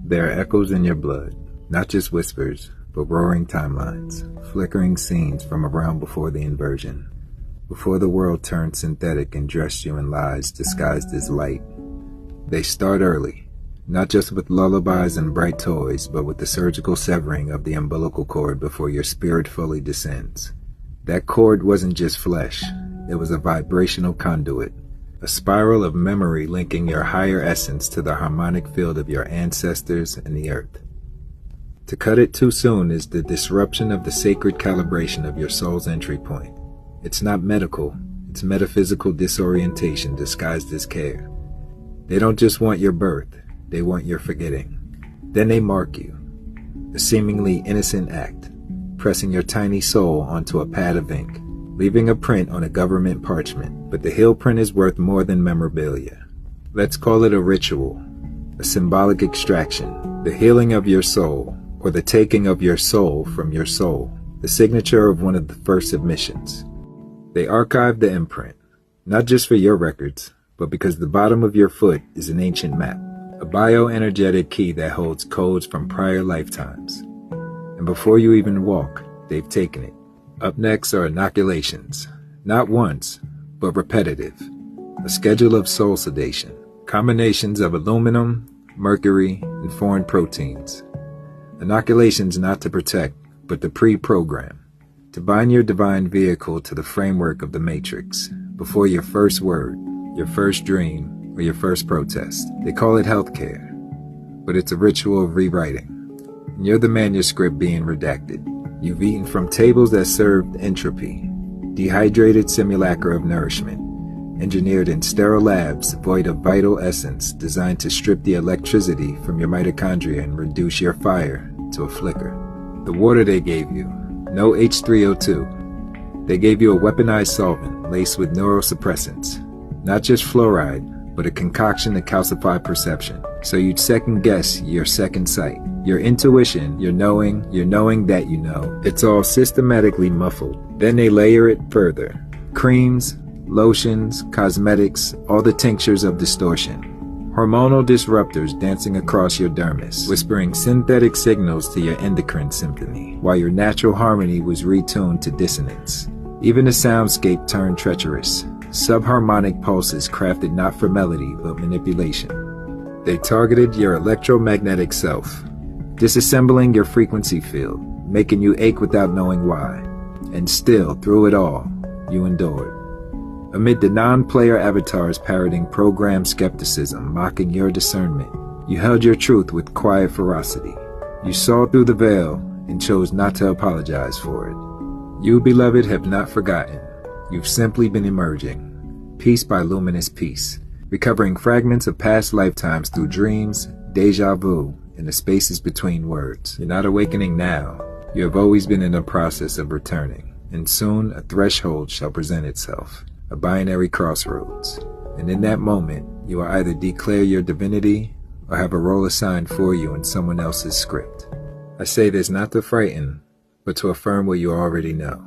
There are echoes in your blood, not just whispers, but roaring timelines, flickering scenes from around before the inversion, before the world turned synthetic and dressed you in lies disguised as light. They start early, not just with lullabies and bright toys, but with the surgical severing of the umbilical cord before your spirit fully descends. That cord wasn't just flesh, it was a vibrational conduit, a spiral of memory linking your higher essence to the harmonic field of your ancestors and the earth. To cut it too soon is the disruption of the sacred calibration of your soul's entry point. It's not medical, it's metaphysical disorientation disguised as care. They don't just want your birth, they want your forgetting. Then they mark you, a seemingly innocent act, pressing your tiny soul onto a pad of ink, leaving a print on a government parchment, but the heel print is worth more than memorabilia. Let's call it a ritual, a symbolic extraction, the healing of your soul, or the taking of your soul from your soul, the signature of one of the first submissions. They archive the imprint, not just for your records, but because the bottom of your foot is an ancient map, a bioenergetic key that holds codes from prior lifetimes. And before you even walk, they've taken it. Up next are inoculations, not once, but repetitive. A schedule of soul sedation, combinations of aluminum, mercury, and foreign proteins. Inoculations not to protect, but to pre-program, to bind your divine vehicle to the framework of the matrix, before your first word, your first dream, or your first protest. They call it healthcare, but it's a ritual of rewriting. And you're the manuscript being redacted. You've eaten from tables that served entropy, dehydrated simulacra of nourishment, engineered in sterile labs void of vital essence designed to strip the electricity from your mitochondria and reduce your fire to a flicker. The water they gave you, no H3O2. They gave you a weaponized solvent laced with neurosuppressants, not just fluoride, but a concoction to calcify perception, so you'd second guess your second sight. Your intuition, your knowing that you know. It's all systematically muffled. Then they layer it further. Creams, lotions, cosmetics, all the tinctures of distortion. Hormonal disruptors dancing across your dermis, whispering synthetic signals to your endocrine symphony, while your natural harmony was retuned to dissonance. Even the soundscape turned treacherous. Subharmonic pulses crafted not for melody, but manipulation. They targeted your electromagnetic self, disassembling your frequency field, making you ache without knowing why. And still, through it all, you endured. Amid the non-player avatars parroting programmed skepticism, mocking your discernment, you held your truth with quiet ferocity. You saw through the veil and chose not to apologize for it. You, beloved, have not forgotten. You've simply been emerging, piece by luminous piece, recovering fragments of past lifetimes through dreams, deja vu, and the spaces between words. You're not awakening now. You have always been in the process of returning, and soon a threshold shall present itself, a binary crossroads. And in that moment, you will either declare your divinity or have a role assigned for you in someone else's script. I say this not to frighten, but to affirm what you already know.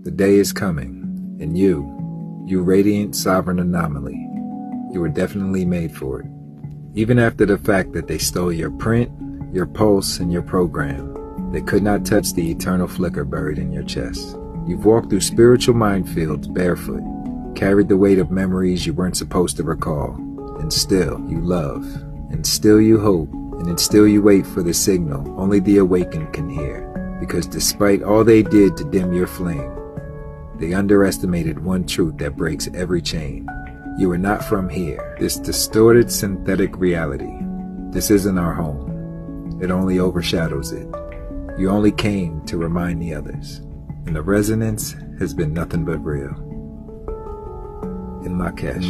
The day is coming, and you radiant sovereign anomaly, you were definitely made for it. Even after the fact that they stole your print, your pulse, and your program, they could not touch the eternal flicker buried in your chest. You've walked through spiritual minefields barefoot, carried the weight of memories you weren't supposed to recall, and still you love, and still you hope, and still you wait for the signal only the awakened can hear. Because despite all they did to dim your flame, they underestimated one truth that breaks every chain. You are not from here. This distorted synthetic reality. This isn't our home. It only overshadows it. You only came to remind the others. And the resonance has been nothing but real. In my cash.